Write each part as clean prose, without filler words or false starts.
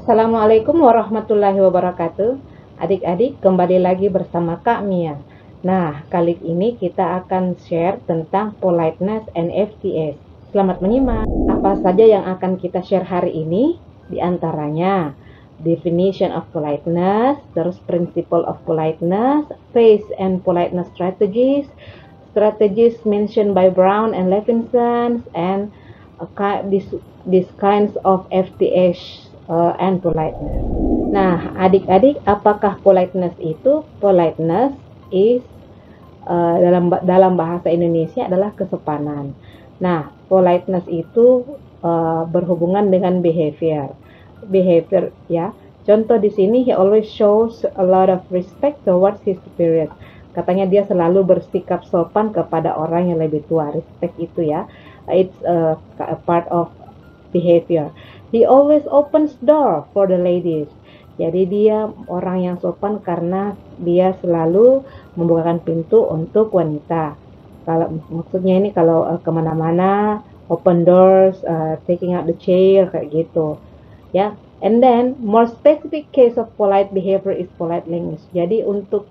Assalamualaikum warahmatullahi wabarakatuh. Adik-adik, kembali lagi bersama Kak Mia. Nah, kali ini kita akan share tentang politeness and FTS. Selamat menyimak. Apa saja yang akan kita share hari ini? Di antaranya definition of politeness, terus principle of politeness, phase and politeness strategies mentioned by Brown and Levinson, and these kinds of FTS and politeness. Nah, adik-adik, apakah politeness itu? Politeness is dalam bahasa Indonesia adalah kesopanan. Nah, politeness itu berhubungan dengan behavior ya. Contoh di sini, he always shows a lot of respect towards his superiors. Katanya dia selalu bersikap sopan kepada orang yang lebih tua. Respect itu ya, it's a part of behavior. He always opens door for the ladies. Jadi dia orang yang sopan karena dia selalu membukakan pintu untuk wanita. Kalau maksudnya ini kalau kemana-mana, open doors, taking out the chair kayak gitu, ya. And then more specific case of polite behavior is polite language. Jadi untuk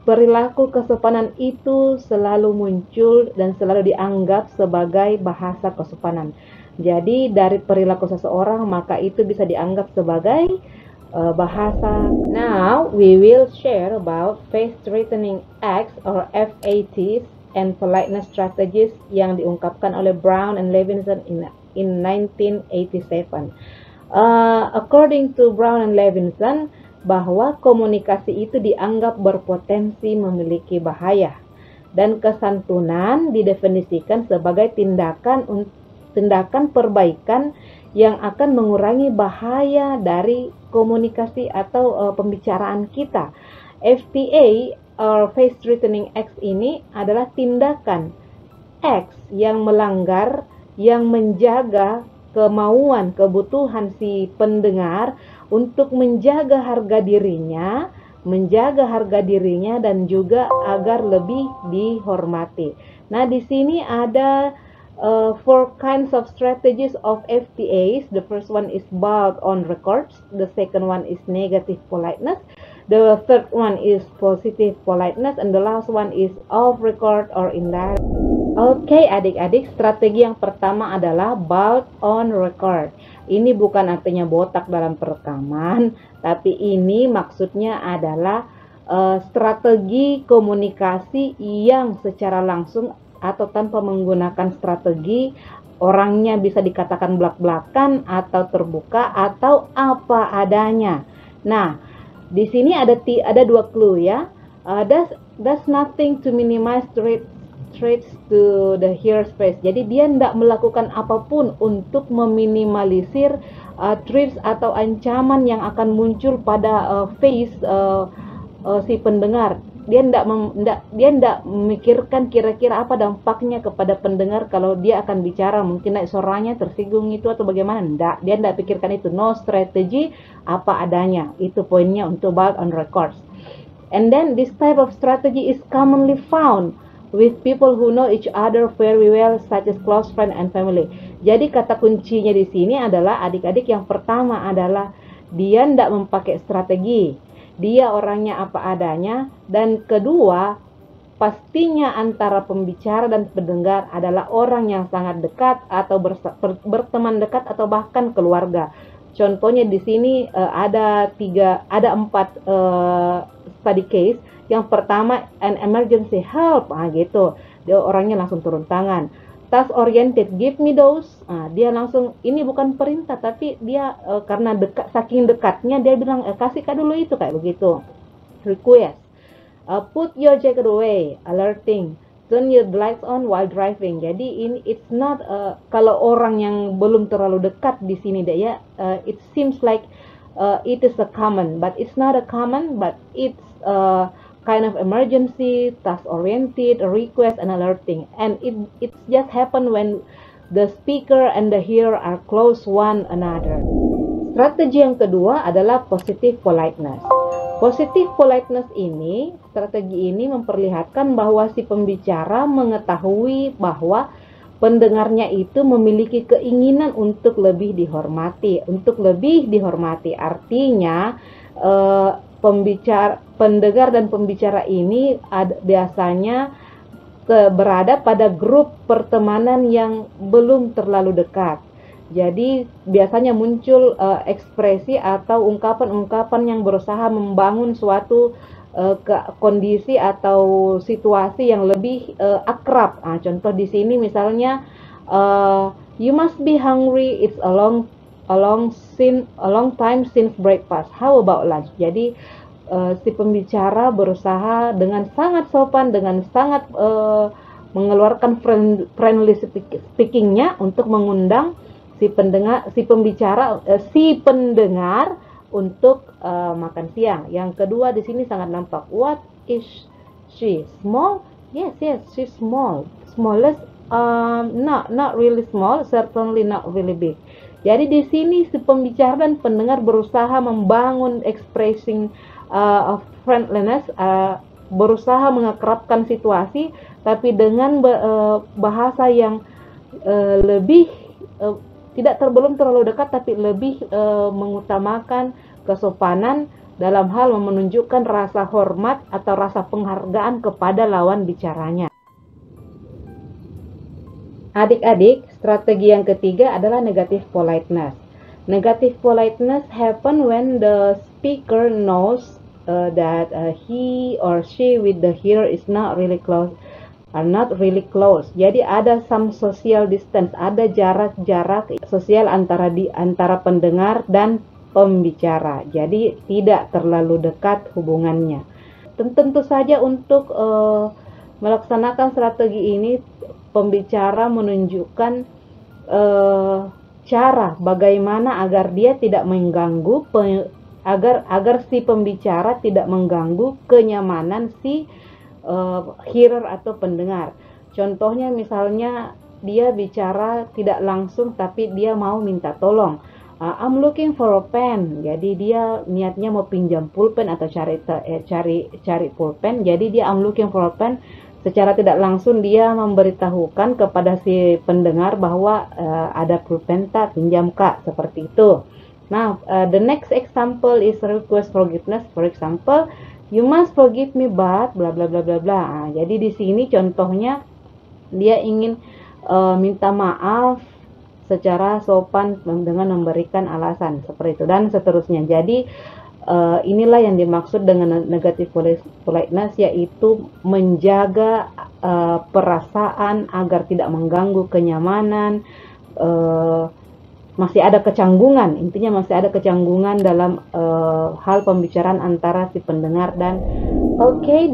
perilaku kesopanan itu selalu muncul dan selalu dianggap sebagai bahasa kesopanan. Jadi dari perilaku seseorang maka itu bisa dianggap sebagai bahasa. Now we will share about face threatening acts or FATs and politeness strategies yang diungkapkan oleh Brown and Levinson in 1987. According to Brown and Levinson, bahwa komunikasi itu dianggap berpotensi memiliki bahaya, dan kesantunan didefinisikan sebagai tindakan perbaikan yang akan mengurangi bahaya dari komunikasi atau pembicaraan kita. FTA or face threatening acts ini adalah tindakan acts yang melanggar, yang menjaga kebutuhan si pendengar untuk menjaga harga dirinya dan juga agar lebih dihormati. Nah, di sini ada four kinds of strategies of FTAs. The first one is bold on records. The second one is negative politeness. The third one is positive politeness, and the last one is off record or indirect. Oke, adik-adik, strategi yang pertama adalah bold on record. Ini bukan artinya botak dalam perekaman, tapi ini maksudnya adalah strategi komunikasi yang secara langsung atau tanpa menggunakan strategi, orangnya bisa dikatakan belak-belakan atau terbuka atau apa adanya. Nah, di sini ada dua clue ya. Does nothing to minimize threats to the hearer space. Jadi dia tidak melakukan apapun untuk meminimalisir threats atau ancaman yang akan muncul pada face si pendengar. Dia tidak memikirkan kira-kira apa dampaknya kepada pendengar kalau dia akan bicara, mungkin naik suaranya tersinggung itu atau bagaimana. Dia tidak pikirkan itu. No strategy, apa adanya. Itu poinnya untuk bold on records. And then this type of strategy is commonly found with people who know each other very well, such as close friend and family. Jadi kata kuncinya di sini adalah adik-adik, yang pertama adalah dia tidak memakai strategi, dia orangnya apa adanya, dan kedua pastinya antara pembicara dan pendengar adalah orang yang sangat dekat atau berteman dekat atau bahkan keluarga. Contohnya di sini ada 4 study case. Yang pertama, an emergency help, gitu. Dia orangnya langsung turun tangan. Task oriented, give me those. Dia langsung, ini bukan perintah, tapi dia karena saking dekatnya dia bilang kasih dulu itu, kayak begitu. Request, put your jacket away, alerting, turn your lights on while driving. Jadi ini it's not kalau orang yang belum terlalu dekat di sini dia it seems like it is a common, but it's not a common, but it's kind of emergency, task-oriented, request, and alerting. And it just happen when the speaker and the hearer are close one another. Strategi yang kedua adalah positive politeness. Positive politeness strategi ini memperlihatkan bahwa si pembicara mengetahui bahwa pendengarnya itu memiliki keinginan untuk lebih dihormati. Untuk lebih dihormati artinya pendengar dan pembicara ini biasanya berada pada grup pertemanan yang belum terlalu dekat. Jadi biasanya muncul ekspresi atau ungkapan-ungkapan yang berusaha membangun suatu kondisi atau situasi yang lebih akrab. Contoh di sini misalnya, you must be hungry. It's a long time since breakfast. How about lunch? Jadi si pembicara berusaha dengan sangat sopan, dengan sangat mengeluarkan friendly speakingnya untuk mengundang si pendengar untuk makan siang. Yang kedua di sini sangat nampak. What is she? Small? Yes, she's small. Smallest? Not really small. Certainly not really big. Jadi di sini si pembicara dan pendengar berusaha membangun expressing of friendliness, berusaha mengakrabkan situasi, tapi dengan bahasa yang lebih belum terlalu dekat, tapi lebih mengutamakan kesopanan dalam hal menunjukkan rasa hormat atau rasa penghargaan kepada lawan bicaranya. Adik-adik, strategi yang ketiga adalah negative politeness. Negative politeness happen when the speaker knows that he or she with the hearer is not really close. Jadi ada some social distance, ada jarak-jarak sosial antara pendengar dan pembicara. Jadi tidak terlalu dekat hubungannya. Tentu saja untuk melaksanakan strategi ini, pembicara menunjukkan cara bagaimana agar dia tidak mengganggu, agar si pembicara tidak mengganggu kenyamanan si hearer atau pendengar. Contohnya misalnya dia bicara tidak langsung tapi dia mau minta tolong. I'm looking for a pen. Jadi dia niatnya mau pinjam pulpen atau cari pulpen. Jadi dia I'm looking for a pen. Secara tidak langsung dia memberitahukan kepada si pendengar bahwa ada pulpen tak, pinjam kak, seperti itu. Nah, the next example is request forgiveness. For example, you must forgive me but bla bla bla bla bla. Jadi di sini contohnya dia ingin minta maaf secara sopan dengan memberikan alasan seperti itu dan seterusnya. Jadi inilah yang dimaksud dengan negative politeness, yaitu menjaga perasaan agar tidak mengganggu kenyamanan. Masih ada kecanggungan, intinya masih ada kecanggungan dalam hal pembicaraan antara si pendengar dan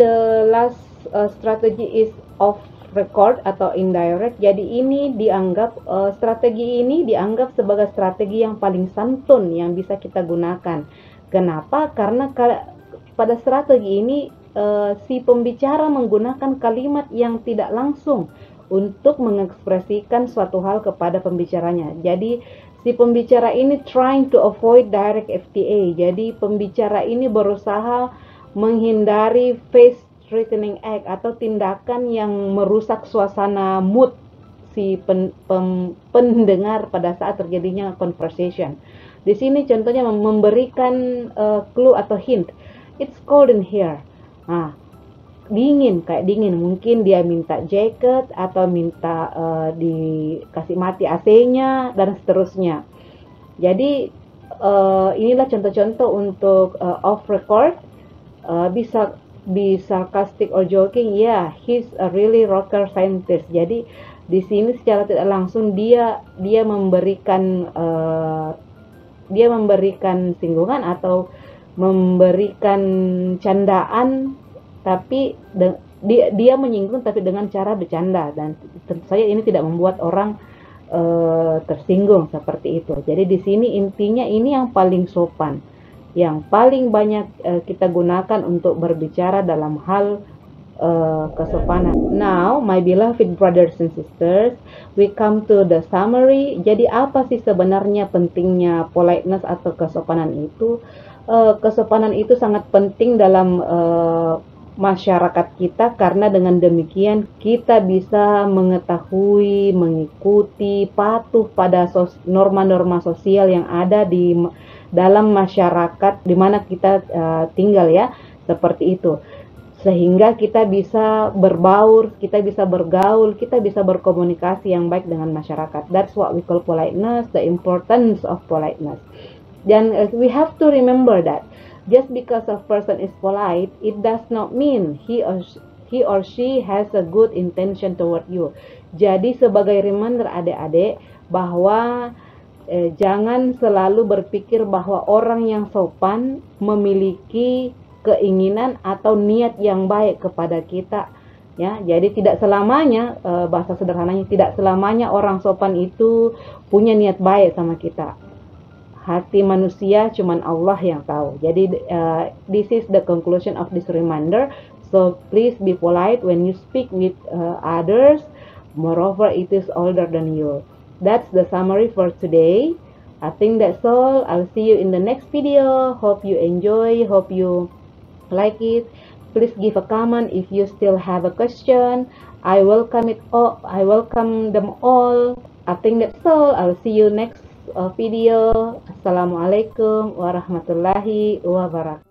the last strategy is off record atau indirect. Jadi ini dianggap strategi ini dianggap sebagai strategi yang paling santun yang bisa kita gunakan. Kenapa? Karena pada strategi ini si pembicara menggunakan kalimat yang tidak langsung untuk mengekspresikan suatu hal kepada pembicaranya. Jadi si pembicara ini trying to avoid direct FTA. Jadi pembicara ini berusaha menghindari face threatening act atau tindakan yang merusak suasana mood si pendengar pada saat terjadinya conversation. Di sini contohnya memberikan clue atau hint. It's cold in here. Nah, kayak dingin. Mungkin dia minta jacket atau minta dikasih mati AC-nya dan seterusnya. Jadi inilah contoh-contoh untuk off record. Bisa be sarcastic or joking. Yeah, he's a really rocker scientist. Jadi di sini secara tidak langsung dia memberikan singgungan atau memberikan candaan, tapi dia menyinggung tapi dengan cara bercanda, dan tentu saja ini tidak membuat orang tersinggung seperti itu. Jadi di sini intinya ini yang paling sopan, yang paling banyak kita gunakan untuk berbicara dalam hal kesopanan. Now, my beloved brothers and sisters, we come to the summary. Jadi apa sih sebenarnya pentingnya politeness atau kesopanan itu? Kesopanan itu sangat penting dalam masyarakat kita, karena dengan demikian kita bisa mengetahui, mengikuti, patuh pada norma-norma sosial yang ada di dalam masyarakat di mana kita tinggal ya, seperti itu. Sehingga kita bisa berbaur, kita bisa bergaul, kita bisa berkomunikasi yang baik dengan masyarakat. That's what we call politeness, the importance of politeness. Dan we have to remember that just because a person is polite, it does not mean he or she has a good intention toward you. Jadi sebagai reminder adik-adik bahwa jangan selalu berpikir bahwa orang yang sopan memiliki keinginan atau niat yang baik kepada kita. Ya, jadi tidak selamanya, bahasa sederhananya, tidak selamanya orang sopan itu punya niat baik sama kita. Hati manusia cuman Allah yang tahu. Jadi this is the conclusion of this reminder. So please be polite when you speak with others. Moreover, it is older than you. That's the summary for today. I think that's all. I'll see you in the next video. Hope you enjoy. Hope you like it. Please give a comment if you still have a question. I welcome it all. I welcome them all. I think that's all. I'll see you next video. Assalamualaikum warahmatullahi wabarakatuh.